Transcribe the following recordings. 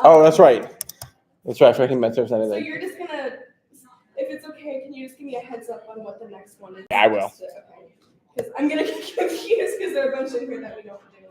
Oh, that's right. That's right. I forgot he meant to send So anything. you're just gonna, if it's okay, can you just give me a heads up on what the next one is? Yeah, I will. Okay. Because I'm gonna get confused because there are a bunch in here that we don't do.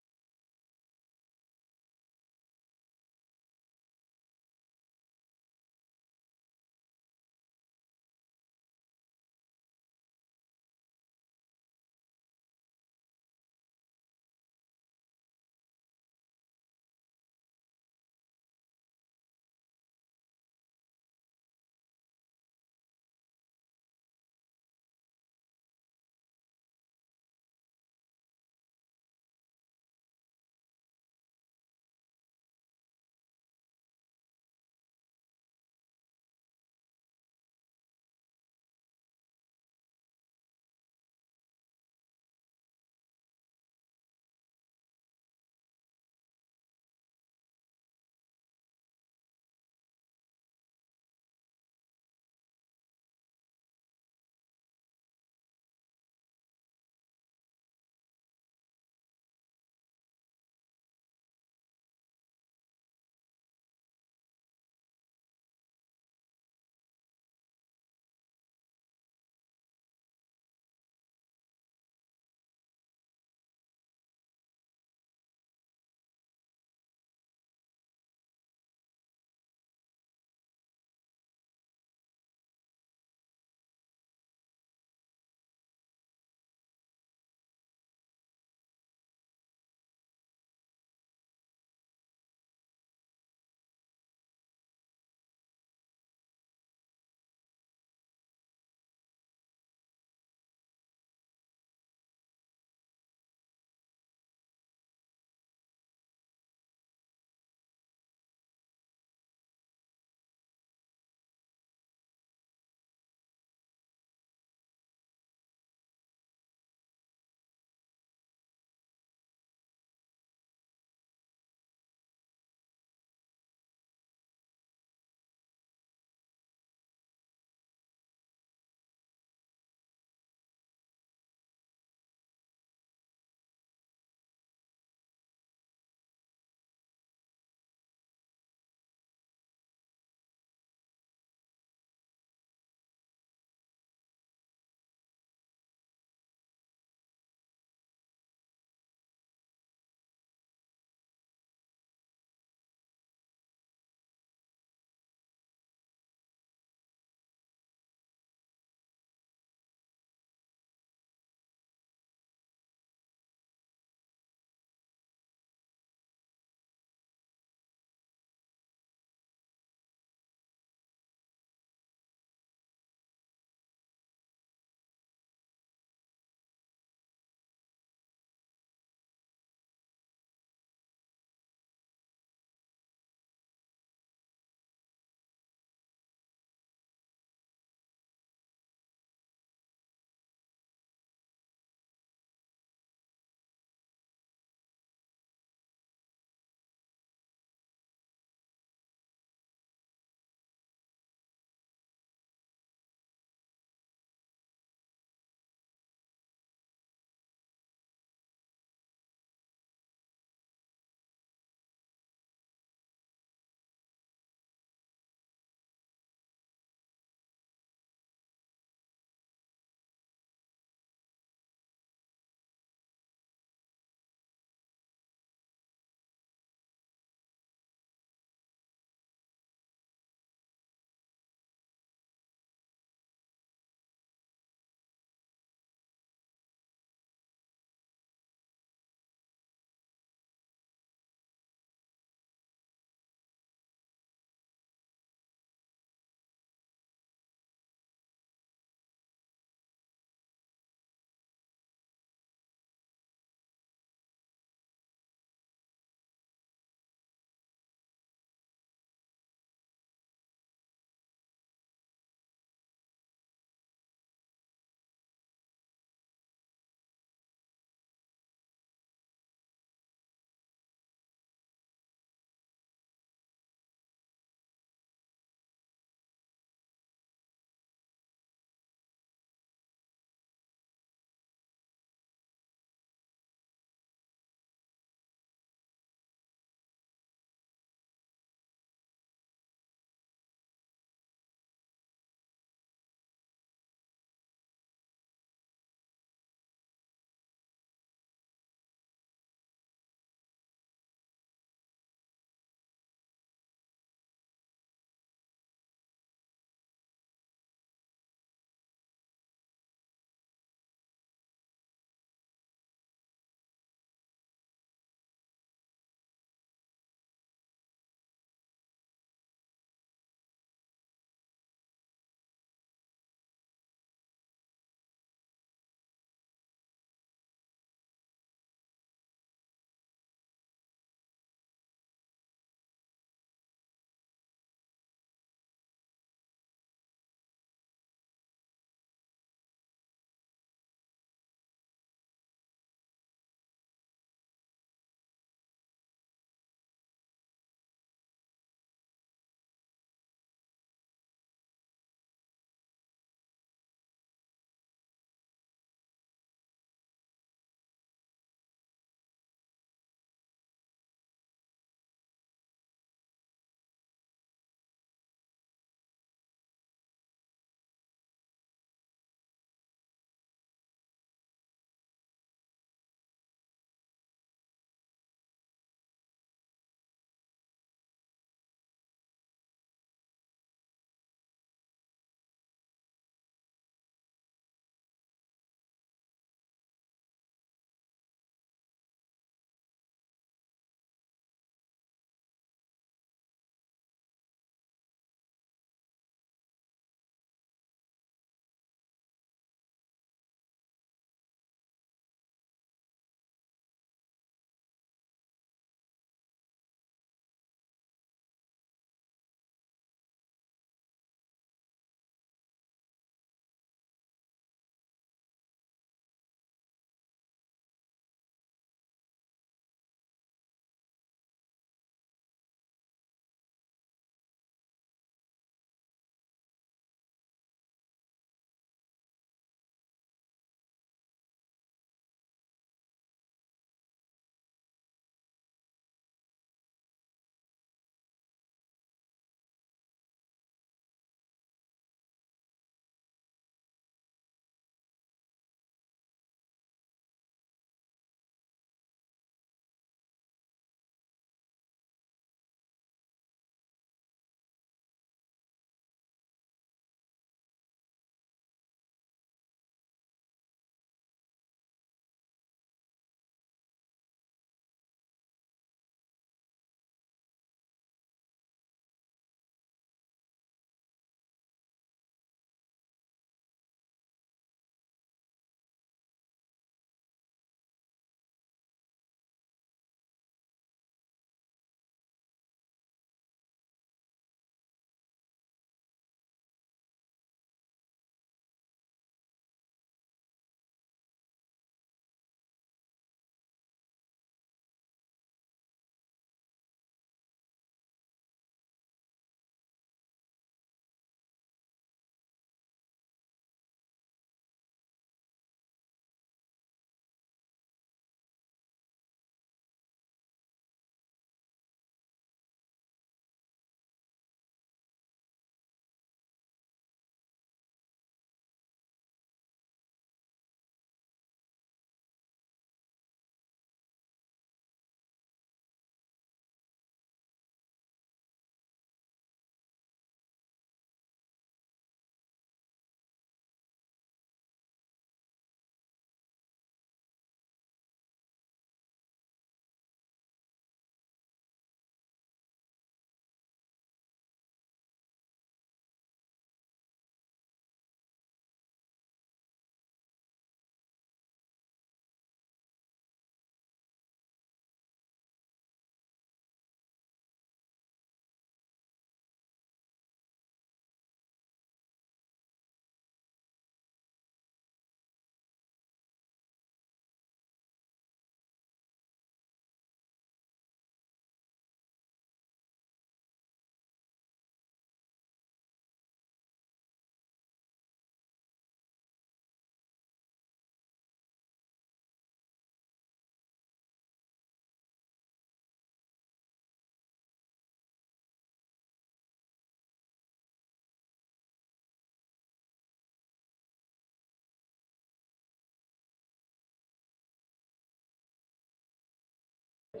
Hey,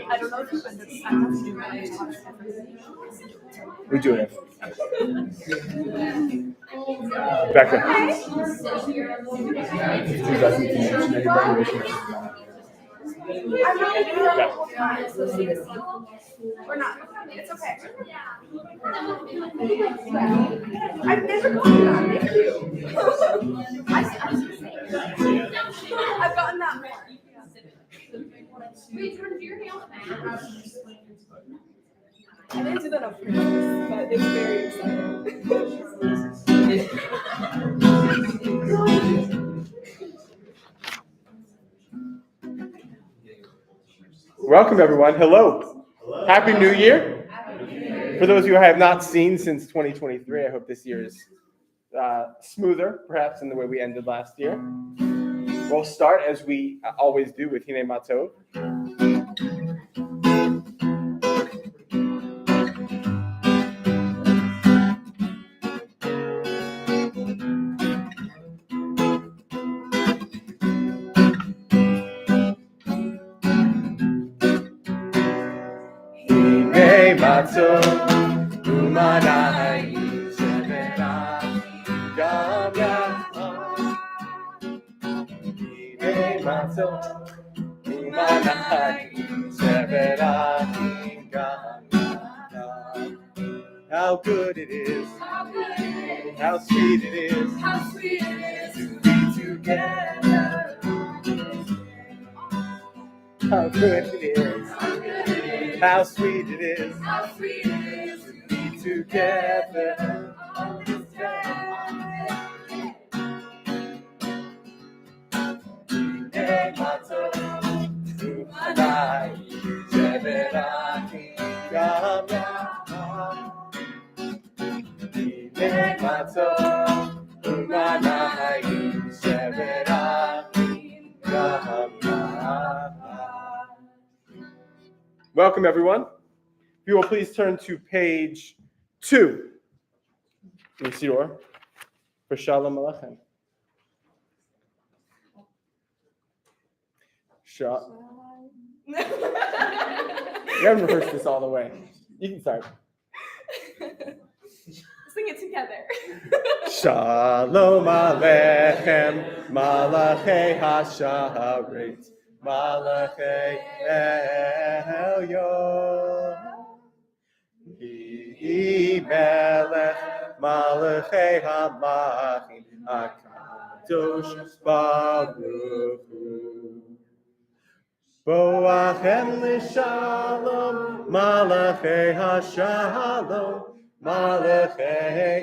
I don't know if you understand. we do it. Back there. I'm not going to do that the whole time, so seriously. Or not. It's okay. I've never gotten that. Thank you. I've gotten that more. I didn't do that on purpose, but it's very Welcome, everyone. Hello. Happy New Year. For those of you I have not seen since 2023, I hope this year is smoother, perhaps, than the way we ended last year. We'll start, as we always do, with Hine Matov. Hine Matov, Umanai, Shemena, Gam Yacham. Hine Matov, Umanai, Shemena, Gam Yacham. How good it is, how sweet it is, to be together. How good it is, how sweet it is, to be together on this day. Hine Matov, Umanai, Shemena, Gam Yacham. Hine Matov, Umanai, Shemena, Gam Yacham. Welcome, everyone. If you will please turn to page 2 in the Siddur for Shalom Aleichem. You haven't rehearsed this all the way. You can start. Sing it together. Shalom Aleichem, Malachei Hasharet, Malachei Elyon. Hi Melech, Malachei Hamachim, HaKadosh Baruch Hu. Boachem l'shalom, Malachei Hashalom, Malachei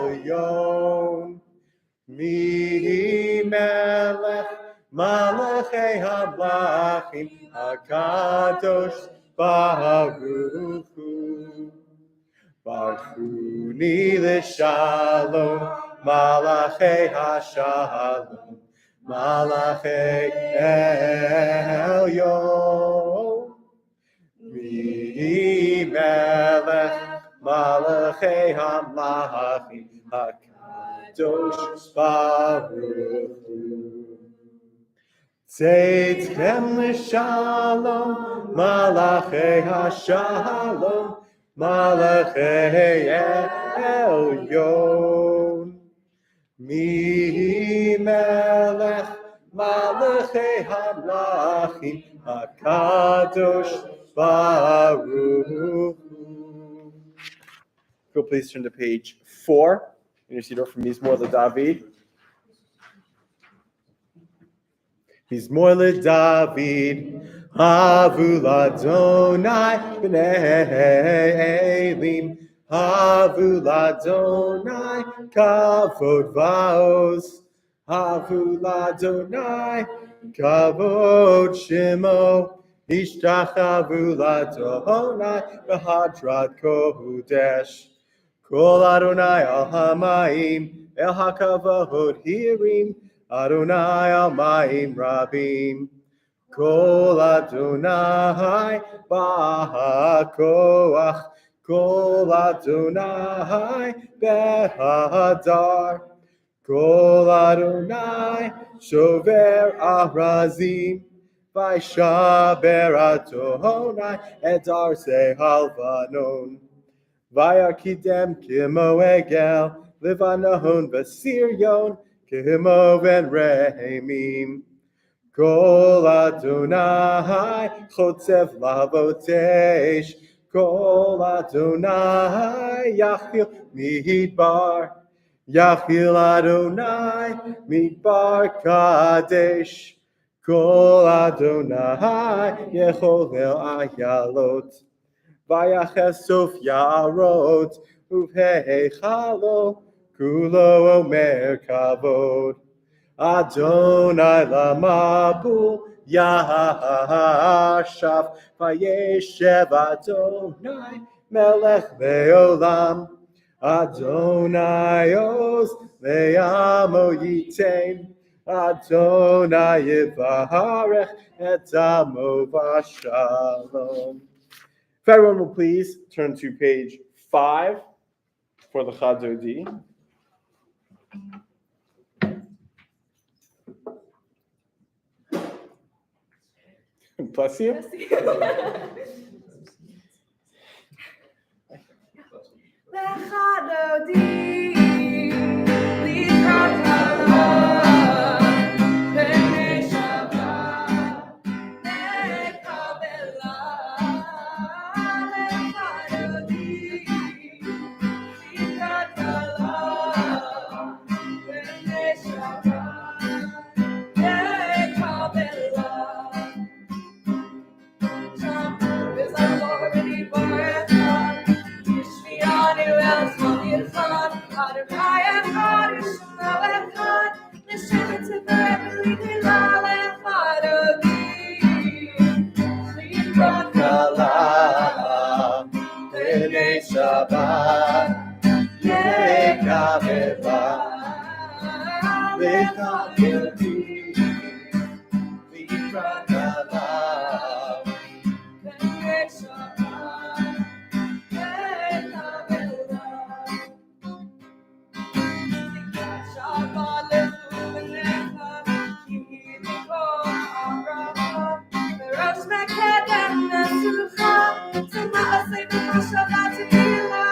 Elyon. Mi Melech, Malachei Hamachim, HaKadosh Baruch Hu. Barchuni l'shalom, Malachei Hashalom, Malachei Elyon. Mi Melech, Malachei Hamachim, HaKadosh Baruch Hu. Tzedkem l'shalom, Malachei Hashalom, Malachei Elyon. Mi Melech, Malachei Hamachim, HaKadosh Baruch Hu. If you'll please turn to page 4 in your Siddur from Mizmor LeDavid. Mizmor LeDavid, Havu Ladonai b'nei Elim, Havu Ladonai kavod va'oz, Havu Ladonai kavod shemo, Ishtachavu Ladonai b'hadrat kodesh, Kol Adonai al hamayim, el hakavod hirim, Adonai al mayim rabim. Kol Adonai ba'koach, Kol Adonai behadar, Kol Adonai shover arazim, Vaishaber Adonai et arsei halvanon, Vayakidem kimo egel, Livanon v'siryon, kimo ben rehemim. Kol Adonai chotzev lavotesh, Kol Adonai yachil midbar, Yachil Adonai midbar kadesh, Kol Adonai yecholel ayalot, Vayachesof yarot uvheichalo, Kulo omer kavod. Adonai lamabu yashav, Vayeshev Adonai melech leolam, Adonai oz le'amo yitain, Adonai yivarech et amo v'shalom. If everyone will please turn to page 5 for the Chazodi. Bless you. Shabbat, Yekaveva, Vechaveti, Viprakalav, Shabbat, Yekaveva, Shabbat lefunecha, Kihidiko Avraham, Verosh Mekedem Nesucha, Tzema'asei B'Shabbat Tefillah.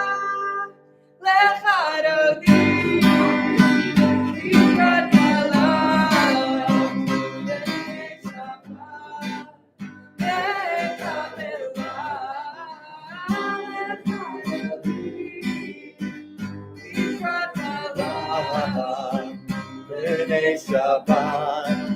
Shabbat,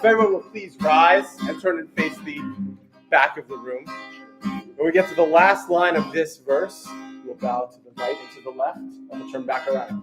If everyone will please rise and turn and face the back of the room. When we get to the last line of this verse, we'll bow to the right and to the left, and we'll turn back around.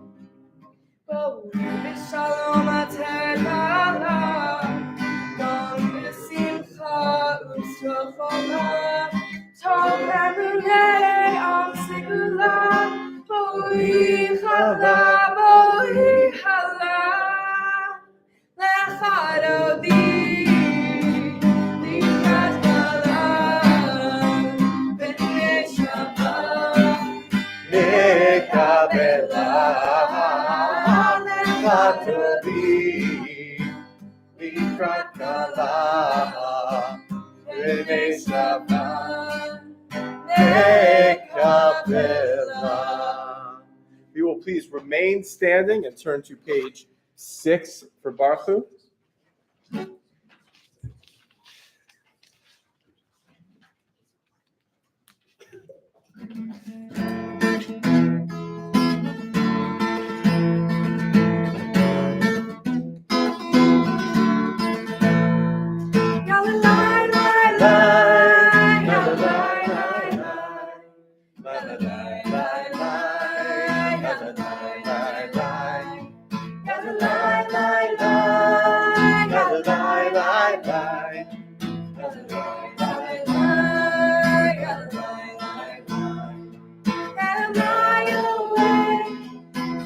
We will please remain standing and turn to page 6 for Baruch Hu.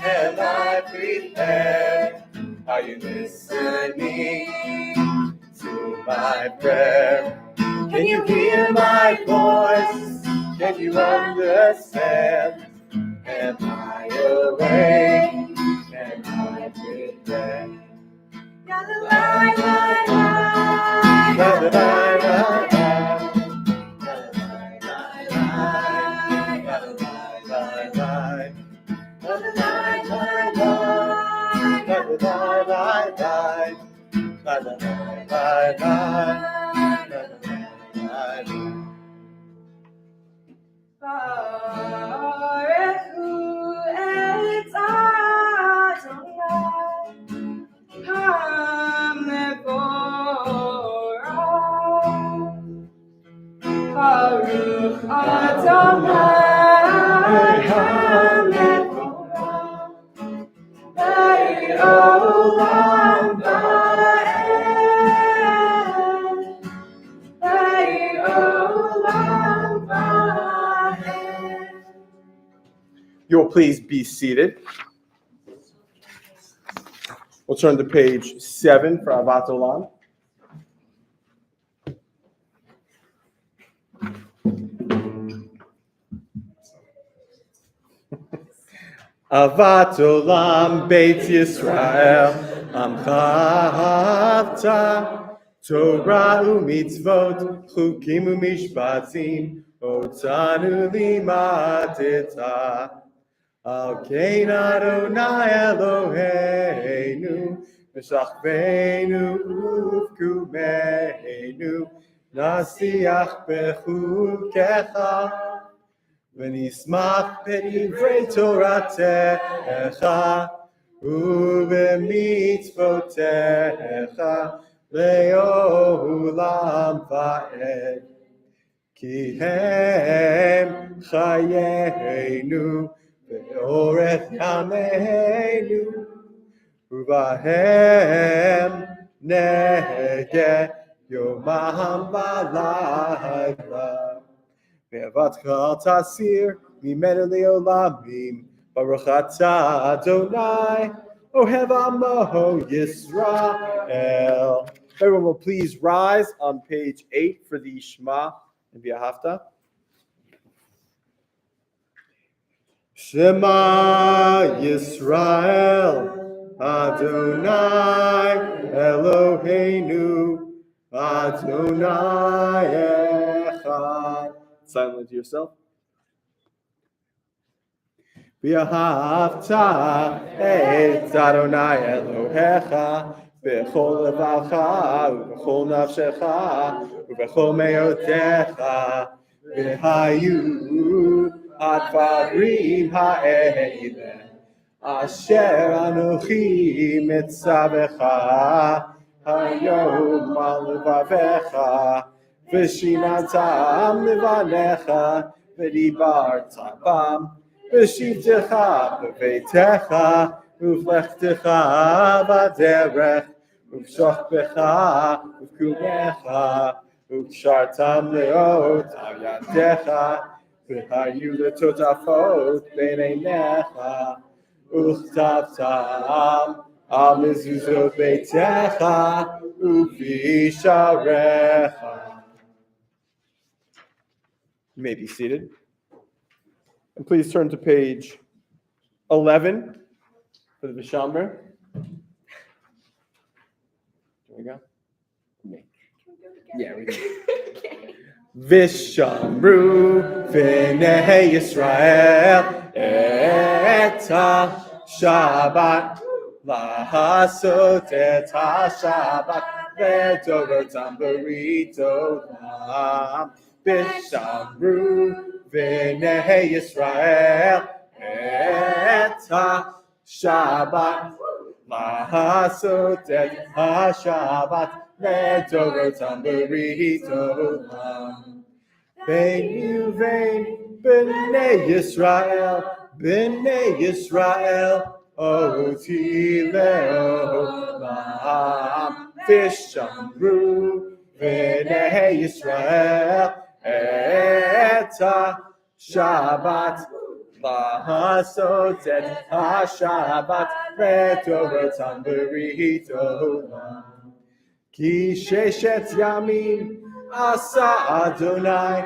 Am I prepared? Are you listening to my prayer? Can you hear my voice? Can you understand? Am I awake? Am I prepared? Baruch Adonai HaMevorach Le'olam Va'ed Le'olam Va'ed. You will please be seated. We'll turn to page 7 for Avat Olam. Avat Olam Beit Yisrael Amchavta Torah u'mitzvot Chukim u'mishpatim Otanu limadeta Al kein Adonai Eloheinu V'shachveinu uvkumeinu Nasiach bechukecha ונשמח בדברי תורתך ובמצוותיך לעולם ועד. כי הם חיינו ואורך ימינו ובהם נהגה יומם ולילה. ואהבתך אל תסיר ממנו לעולמים. ברוך אתה Adonai, אוהב עמו Yisrael. Everyone will please rise on page 8 for the Shema and V'ahavta. Shema Yisrael, Adonai Eloheinu, Adonai Echad. Silently to yourself. V'ahavta et Adonai Elohecha b'chol levacha u'b'chol nafshecha u'b'chol me'otecha v'hayu הדברים האלה אשר אנוכי מצווך היום על לבבך ושיננתם לבניך ודיברת בם בשבתך בביתך ובלכתך בדרך ובשוכבך ובקומך וקשרתם לאות על ידיך והיו לטוטפות בין עיניך וכתבתם על מזוזות ביתך ובשעריך. You may be seated. And please turn to page 11 for the Vishamber. Here we go. Yeah, we do. Vishamru v'nei Yisrael et ha-Shabbat lahasot et ha-Shabbat v'dorotam b'ritotam. Vishamru B'nei Yisrael et ha-Shabbat לעשות את השבת לדורותם ברית עולם. בין ובין בני ישראל, אותי לעולם. ושמרו בני ישראל את השבת, לעשות את השבת לדורותם ברית עולם. כי ששת ימים עשה אדוני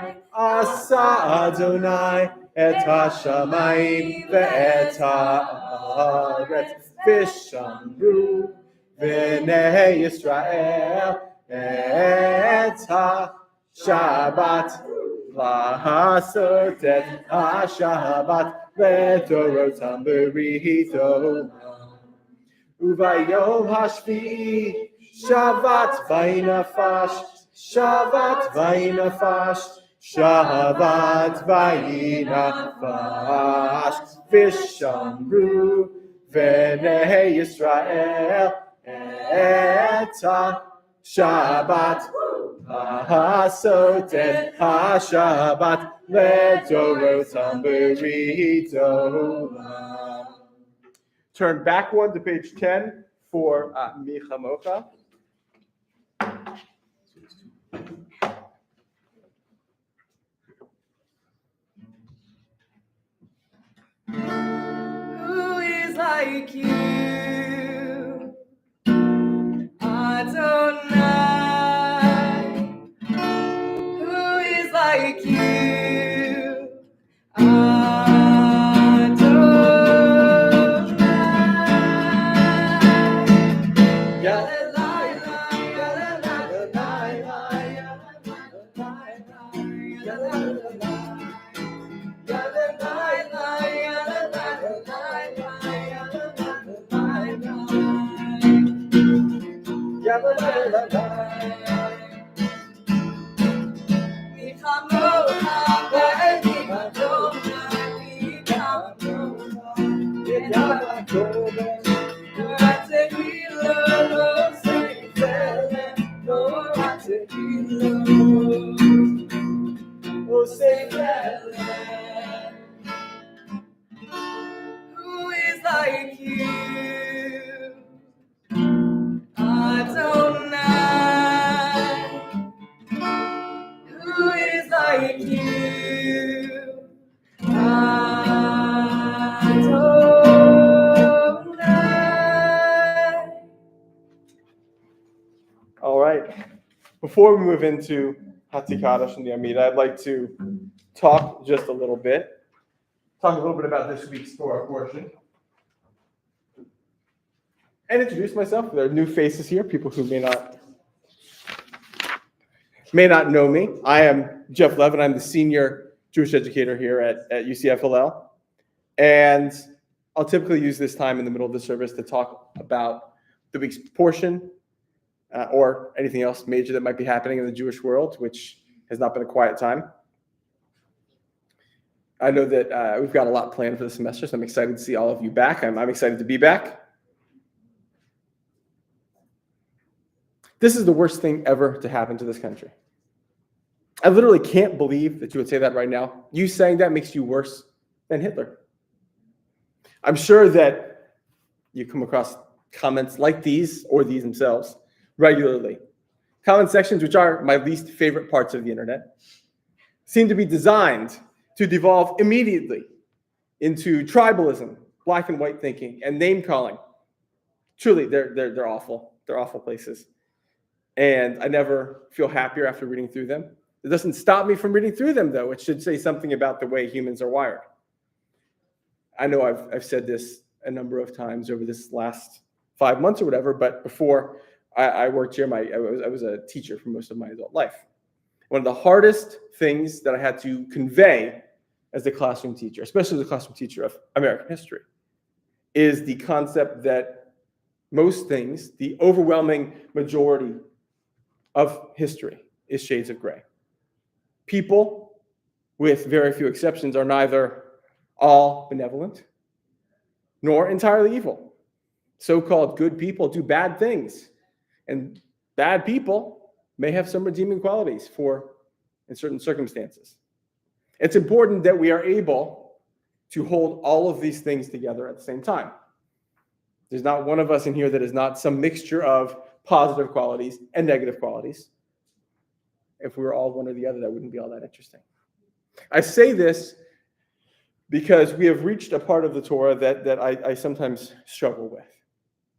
את השמיים ואת הארץ, ושמרו בני ישראל את השבת, לעשות את השבת לדורותם ברית עולם. וביום השביעי שבת וינפש, ושמרו בני ישראל את השבת, לעשות את השבת לדורותם ברית עולם. Turn back one to page 10 for Mi Chamocha. Who is like you, Adonai? Who is like you, Who is like you, Adonai? Who is like you, Adonai? All right. Before we move into Hatikadash and the Amida, I'd like to talk just a little bit. Talk a little bit about this week's Torah portion. And introduce myself. There are new faces here, people who may not know me. I am Jeff Levin. I'm the senior Jewish educator here at UCFLL. And I'll typically use this time in the middle of the service to talk about the week's portion or anything else major that might be happening in the Jewish world, which has not been a quiet time. I know that we've got a lot planned for the semester, so I'm excited to see all of you back. I'm excited to be back. This is the worst thing ever to happen to this country. I literally can't believe that you would say that right now. You saying that makes you worse than Hitler. I'm sure that you come across comments like these or these themselves regularly. Comment sections, which are my least favorite parts of the internet, seem to be designed to devolve immediately into tribalism, black and white thinking, and name calling. Truly, they're awful. They're awful places. And I never feel happier after reading through them. It doesn't stop me from reading through them, though. It should say something about the way humans are wired. I know I've said this a number of times over this last 5 months or whatever, but before I worked here, I was a teacher for most of my adult life. One of the hardest things that I had to convey as a classroom teacher, especially as a classroom teacher of American history, is the concept that most things, the overwhelming majority of history, is shades of gray. People with very few exceptions, are neither all benevolent nor entirely evil. So-called good people do bad things, and bad people may have some redeeming qualities in certain circumstances. It's important that we are able to hold all of these things together at the same time. There's not one of us in here that is not some mixture of positive qualities and negative qualities. If we were all one or the other, that wouldn't be all that interesting. I say this because we have reached a part of the Torah that I sometimes struggle with.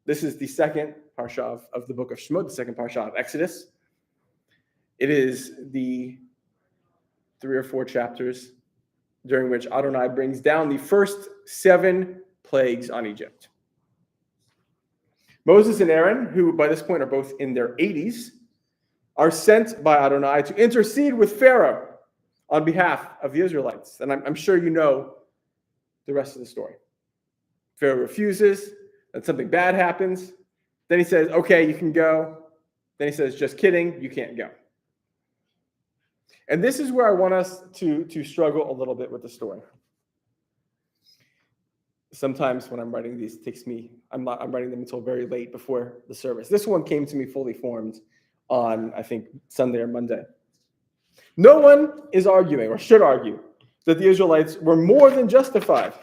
This is the second parsha of the book of Shemot, the second parsha of Exodus. It is the 3 or 4 chapters during which Adonai brings down the first 7 plagues on Egypt. Moses and Aaron, who by this point are both in their 80s, are sent by Adonai to intercede with Pharaoh on behalf of the Israelites. And I'm sure you know the rest of the story. Pharaoh refuses, and something bad happens. Then he says, okay, you can go. Then he says, just kidding, you can't go. And this is where I want us to struggle a little bit with the story. Sometimes when I'm writing these, it takes me, I'm writing them until very late before the service. This one came to me fully formed on, I think, Sunday or Monday. No one is arguing, or should argue, that the Israelites were more than justified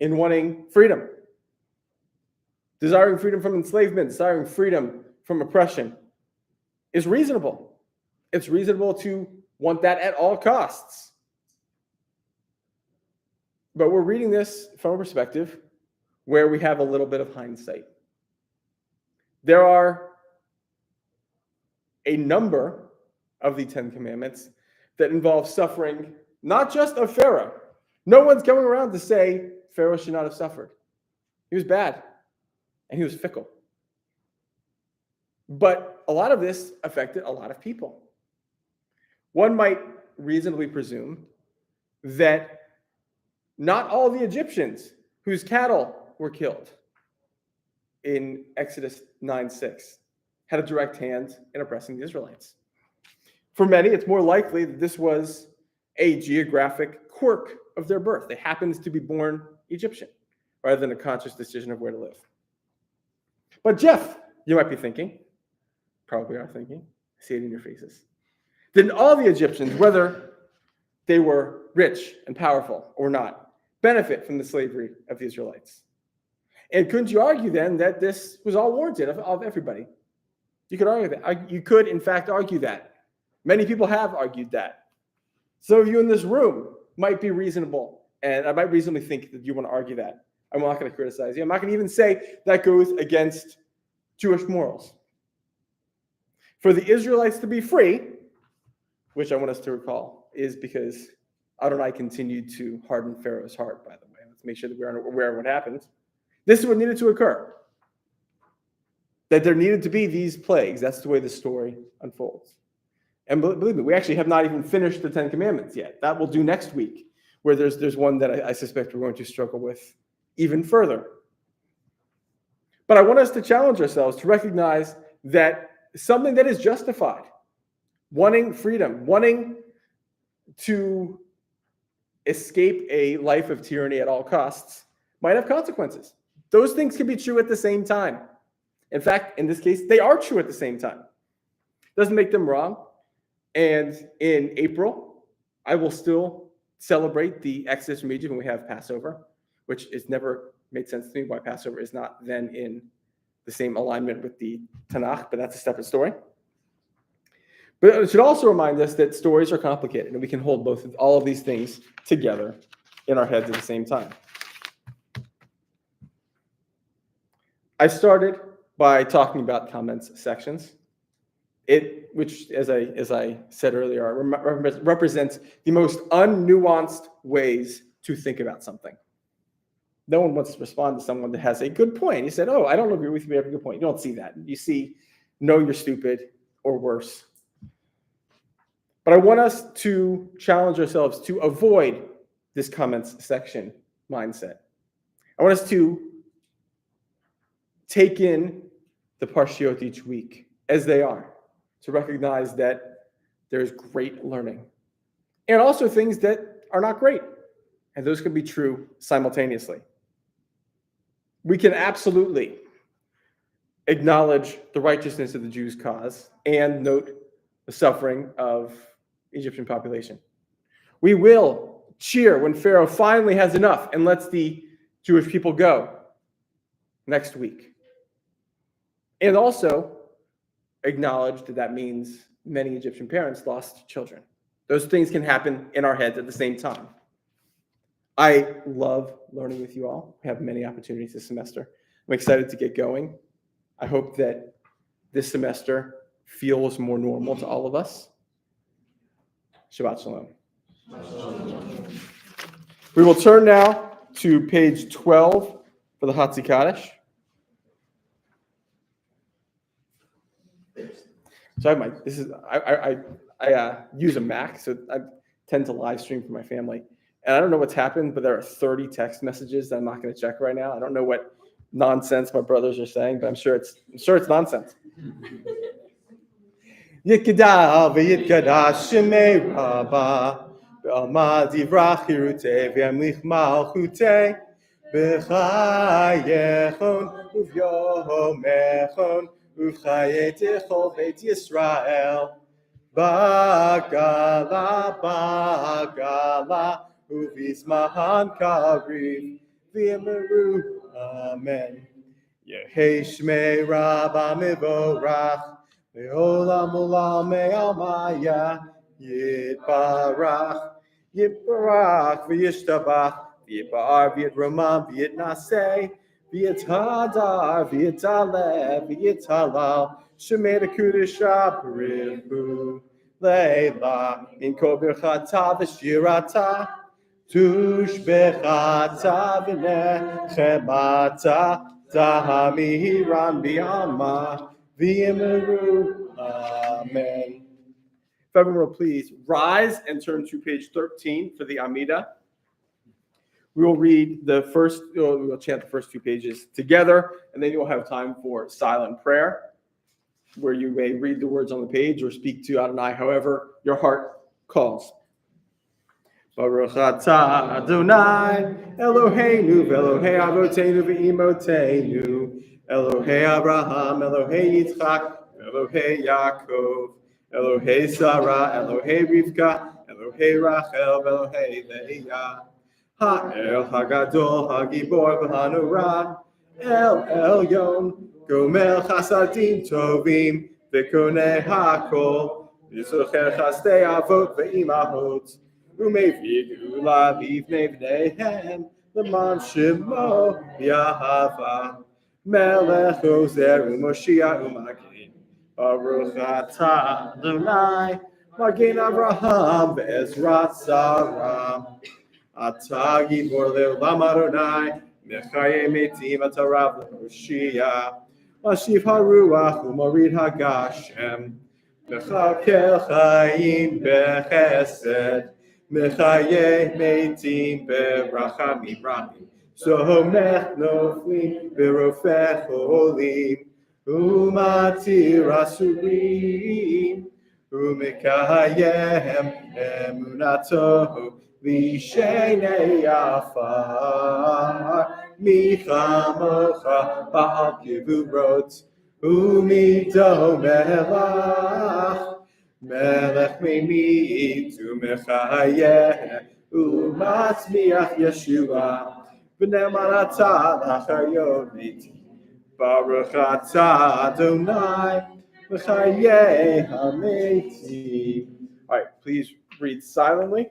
in wanting freedom. Desiring freedom from enslavement, desiring freedom from oppression is reasonable. It's reasonable to want that at all costs. But we're reading this from a perspective where we have a little bit of hindsight. There are a number of the 10 Commandments that involve suffering, not just of Pharaoh. No one's coming around to say Pharaoh should not have suffered. He was bad, and he was fickle. But a lot of this affected a lot of people. One might reasonably presume that not all the Egyptians whose cattle were killed in Exodus 9:6 had a direct hand in oppressing the Israelites. For many, it's more likely that this was a geographic quirk of their birth. They happened to be born Egyptian, rather than a conscious decision of where to live. But Jeff, you might be thinking, probably are thinking, I see it in your faces. Didn't all the Egyptians, whether they were rich and powerful or not, benefit from the slavery of the Israelites? And couldn't you argue then that this was all warranted of everybody? You could argue that. You could, in fact, argue that. Many people have argued that. Some of you in this room might be reasonable, and I might reasonably think that you want to argue that. I'm not going to criticize you. I'm not going to even say that goes against Jewish morals. For the Israelites to be free, which I want us to recall, is because Adonai continued to harden Pharaoh's heart, by the way. Let's make sure that we're aware of what happened. This is what needed to occur. That there needed to be these plagues. That's the way the story unfolds. And believe me, we actually have not even finished the 10 Commandments yet. That we'll do next week, where there's one that I suspect we're going to struggle with even further. But I want us to challenge ourselves to recognize that something that is justified, wanting freedom, wanting to escape a life of tyranny at all costs, might have consequences. Those things can be true at the same time. In fact, in this case, they are true at the same time. Doesn't make them wrong. And in April, I will still celebrate the Exodus from Egypt when we have Passover, which has never made sense to me why Passover is not then in the same alignment with the Tanakh, but that's a separate story. But it should also remind us that stories are complicated, and we can hold all of these things together in our heads at the same time. I started by talking about comments sections, which, as I said earlier, represents the most unnuanced ways to think about something. No one wants to respond to someone that has a good point. You said, "Oh, I don't agree with you, but you have a good point." You don't see that. You see, "No, you're stupid," or worse. But I want us to challenge ourselves to avoid this comments section mindset. I want us to take in the parshiot each week as they are, to recognize that there's great learning. and also things that are not great. And those can be true simultaneously. We can absolutely acknowledge the righteousness of the Jews' cause and note the suffering of the Egyptian population. We will cheer when Pharaoh finally has enough and lets the Jewish people go next week. And also acknowledge that that means many Egyptian parents lost children. Those things can happen in our heads at the same time. I love learning with you all. We have many opportunities this semester. I'm excited to get going. I hope that this semester feels more normal to all of us. Shabbat Shalom. We will turn now to page 12 for the Hatzi Kaddish. So I use a Mac, so I tend to live stream for my family. And I don't know what's happened, but there are 30 text messages that I'm not going to check right now. I don't know what nonsense my brothers are saying, but I'm sure it's nonsense. Yikada v'yitkada shemei rabba v'alma divrach hirute v'yamlich malchute b'chayechon uv'yomechon uv'chayetechol beit Yisrael bagala uv'izmahan kariv v'yemeru amen. Yehei shmei rabba mivorach Le'olam olam me'almaya Yitbarach v'yishtabach v'yitbar v'yitramam v'yitnaseh v'yithadar v'yitaleh v'yitalal Shemei Kudisha B'richu Leila in kol birchata v'shirata tushbechata v'nechemata tahamiran b'yama V'yemeru. Amen. If everyone will please rise and turn to page 13 for the Amida. We will we'll chant the first 2 pages together, and then you'll have time for silent prayer, where you may read the words on the page or speak to Adonai however your heart calls. Baruch atah Adonai Eloheinu v'Elohei Avotenu v'Imotenu Elohei Abraham, Elohei Yitzchak, Elohei Yaakov, Elohei Sarah, Elohei Rivka, Elohei Rachel, Elohei Leah. Ha'el Hagadol, Hagibor v'Hanurah, El Elyon, Gomel Chasadim Tovim, V'Konei Hakol, V'Zocher Chasdei Avot v'Imahot, U'Mevii Gula V'Ivnei B'neihem, L'man Shemo Yahava. Melech Ozer u'Moshiach u'Magin Baruch atah Adonai Magin Avraham ve'Ezrat Sarah Atah Gibor le'olam Adonai Mechaye metim atah Rav le'Moshiach Mashiv haruach u'morid hagashem Mechakel chayim bechesed Mechaye metim berachamim rabim Somech noflim berofech olim umatir asurim umekayem emunato vishenei afar michamocha ba'al kivurot umito melach melech meimit umechayeh umatzmiach Yeshua V'nemarata l'chayot Baruch atah Adonai l'chayei hametim. All right, please read silently.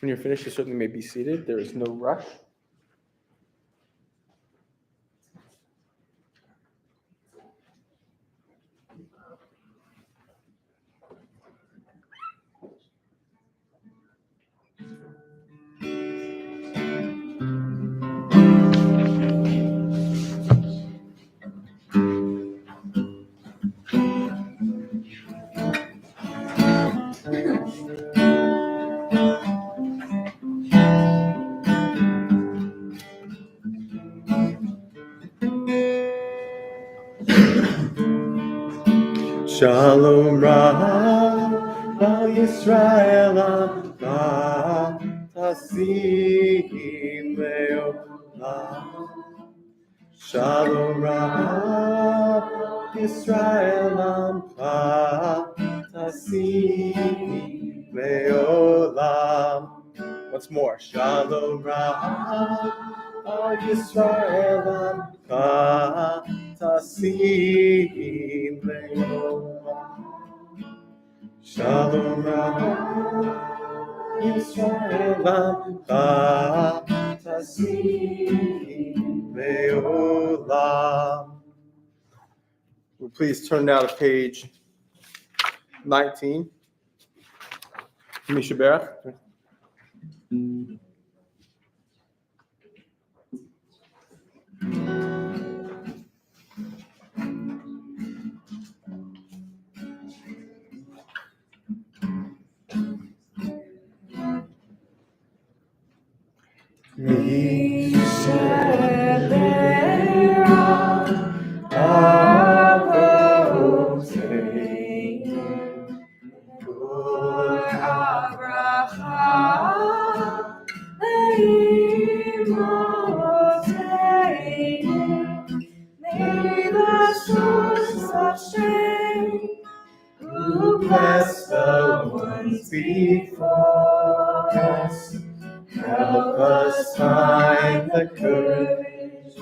When you're finished, you certainly may be seated. There is no rush. Shalom Rav Al Yisrael Tasim Leolam. Shalom Rav Yisrael Tasim Leolam. Once more. Shalom Rav Al Yisrael Tasim Leolam. Shalom Yisrael Tasim Leolam. Will you please turn now to page 19. Misha Berach. Who bless the ones before us, help us find the courage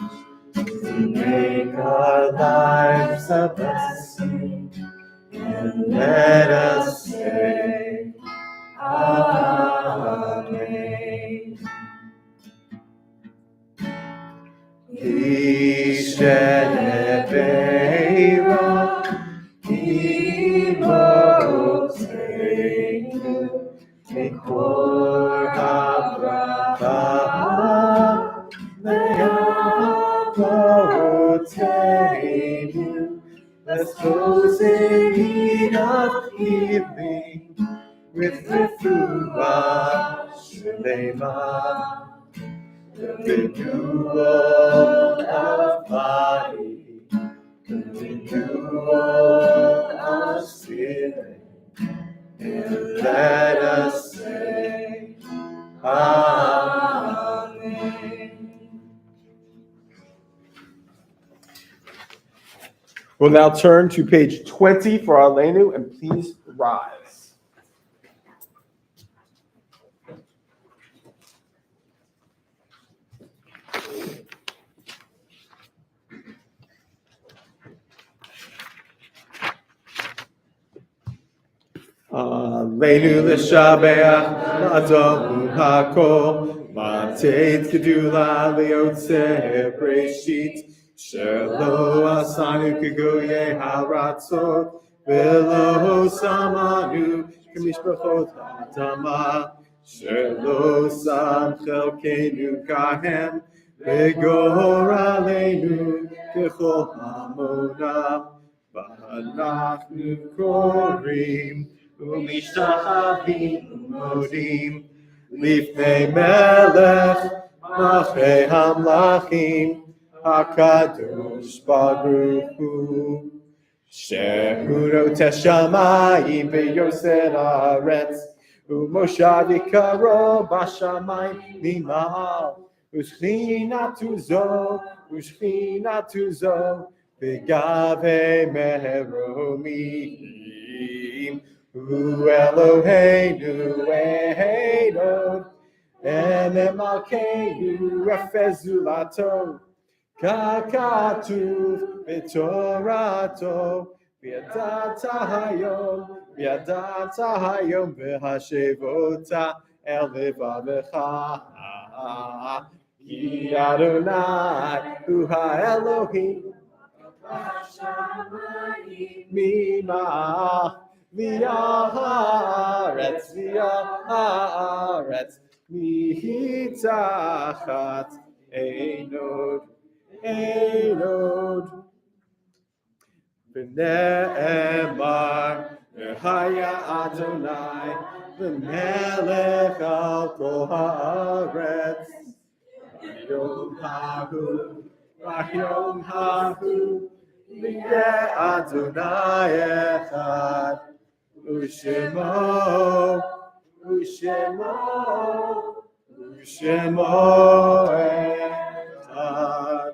to make our lives a blessing, and let us say, Amen. Bless those in need of healing with refuah shlema, the renewal of body, the renewal of spirit, and let us say, Amen. We'll now turn to page 20 for our Aleinu, and please rise. Aleinu l'shabeach l'adon hakol mateit gedula leotzeh breshit shelo asanu kegoye haratzot velo samanu k'mishpachot ha'adama shelo sam chelkeinu kahem v'gor aleinu k'chol hamonam v'anachnu korim ומשתחווים ומודים לפני מלך מלכי המלכים הקדוש ברוך הוא שהוא רוטה שמיים ויוסר הארץ ומושב יקרו בשמיים ממעל ושכינתו זו בגבי מרומי Hu Eloheinu Eidod Enemalkeinu Efezulato Kakatuv B'Torato V'yadata hayom V'hashevota el levadecha. Ki Adonai hu ha-Elohim mima'ah v'ya'aretz mitachat einod v'ne'emar v'haya Adonai v'melech al kol ha'aretz Yom hahu V'yeh Adonai echad U'shemo echad.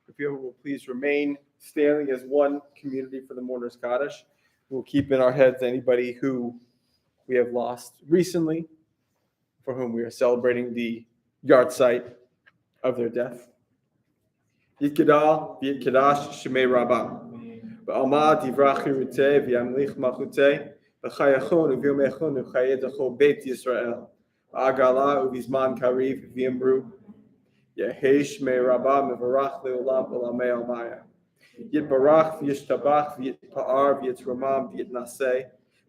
If you will please remain standing as one community for the Mourners Kaddish. We'll keep in our heads anybody who we have lost recently, for whom we are celebrating the yard site of their death. Yitgadal v'yitkadash shemei Rabbah. Ba'alma divrach chirutei v'yamlich malchutei v'chayachon u'v'yomechon u'chayedachol beit Yisrael. Ba'agala u'vizman kariv v'yimru. Yehesh shemei Rabbah mevarach le'olam olamei almaya. Yitbarach v'yishtabach v'yitpa'ar v'yitromam v'yitnaseh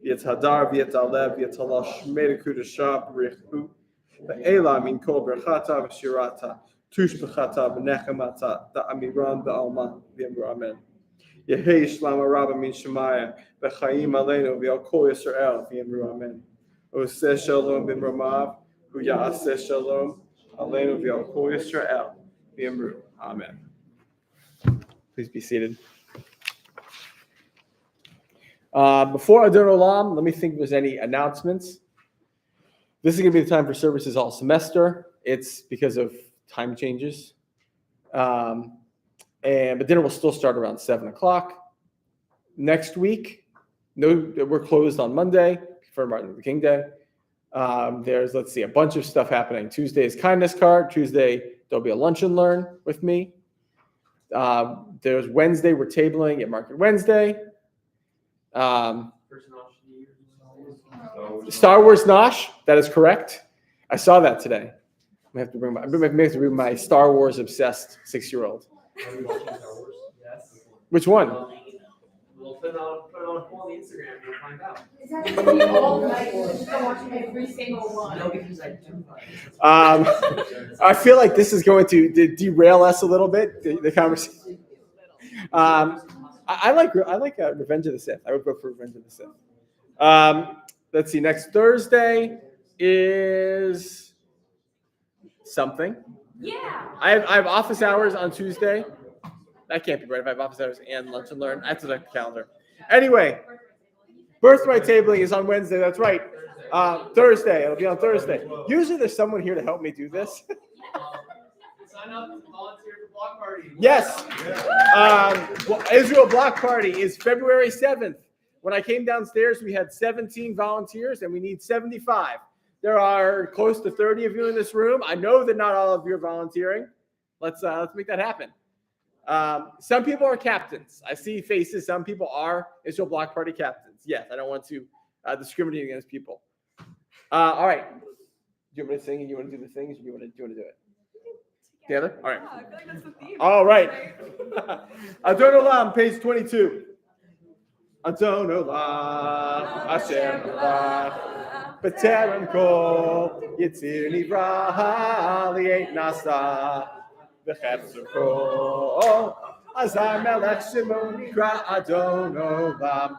v'yithadar v'yitalev v'yitalash shemei dekudashah b'richu. Ve'ela min kol berchata v'shirata. Tush b'chata v'nechamata da'amiran ba'alma v'yimru amen. Yehei shlama rabba min shemaya v'chayim aleinu v'al kol Yisrael v'yimru amen. Oseh shalom b'mramav v'ya'aseh shalom aleinu v'al kol Yisrael v'yimru amen. Please be seated. Before Adon Olam, let me think if there's any announcements. This is going to be the time for services all semester. It's because of time changes. But dinner will still start around 7 o'clock. Next week, we're closed on Monday for Martin Luther King Day. There's, a bunch of stuff happening. Tuesday is kindness card. Tuesday, there'll be a lunch and learn with me. There's Wednesday, we're tabling at Market Wednesday. Star Wars Nosh, that is correct. I saw that today. I have to bring my Star Wars obsessed 6-year-old. Which one? We'll put it on the Instagram and you'll find out. Is that all night? I'm watching every single one. No, because I do. I feel like this is going to derail us a little bit, the conversation. I like Revenge of the Sith. I would go for Revenge of the Sith. Let's see. Next Thursday is something. Yeah. I have office hours on Tuesday. That can't be right if I have office hours and lunch and learn. I have to look at the calendar. Anyway, birthright tabling is on Wednesday. That's right. Thursday. It'll be on Thursday. Usually there's someone here to help me do this. Sign up to volunteer for block party. Yes. Israel Block Party is February 7th. When I came downstairs, we had 17 volunteers, and we need 75. There are close to 30 of you in this room. I know that not all of you are volunteering. Let's make that happen. Some people are captains. I see faces. Some people are Israel Block Party captains. Yes, I don't want to discriminate against people. All right. Do you want me to sing and you want to do the things, or do you want to do it? Together? All right. Yeah, I feel like that's the theme. All right. Adon Olam, page 22. Adon Olam, Hashem Olam, B'terem kol, Yitzir Nivra, Li'et Nasa, V'chetzer kol, Azar Melech Shemo Nikra Adon Olam,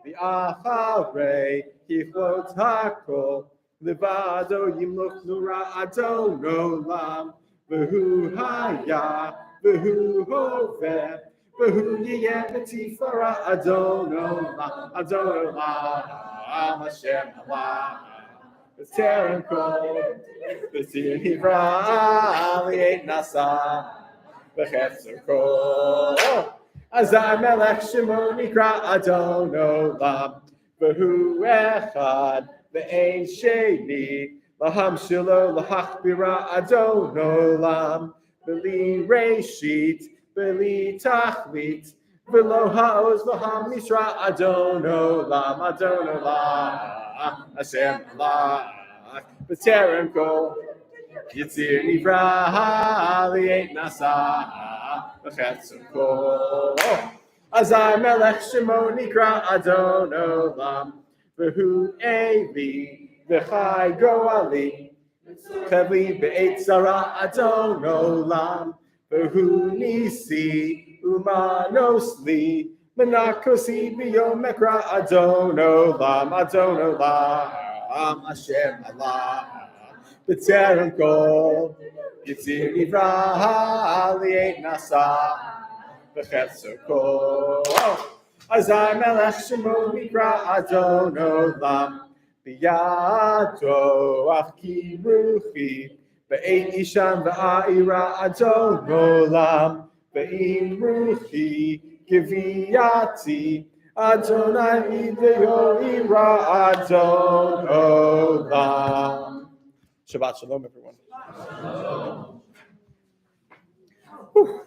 V'acharei Hichlot HaKol, Levado Yimloch Nura Adon Olam, V'hu Haya, V'hu Hoveh, V'hu Yiyeh V'tifara Adon Olam, Hashem Olam, V'terem kol, V'tir Nivra, Li'et Nasa, V'chetzer kol, Azar Melech Shemo Nikra Adon Olam, V'hu Echad, V'ein Sheni, Laham Shilo, Lahachbira Adon Olam, V'li Reshit, V'li Tachlit, V'lo Ha'oz Laham Mishra Adon Olam, Hashem Olam, b'terem kol Yitzir nivra li'et nasa v'chetzer kol Azai melech shemo nikra Adon Olam v'hu Evi v'chai goali Chevli be'et zara Adon Olam v'hu nisi umanos li menakosi b'yom mekra Adon Olam Hashem Allah b'terem kol Yitzir nivra li'et nasa v'chetzer kol Azai melech shemo nikra Adon Olam b'yado achki ruchi be'et isham v'a'ira Adon Olam be'im ruchi giviyati Adonai v'yo'ira Adon Olam. Shabbat shalom, everyone. Whew.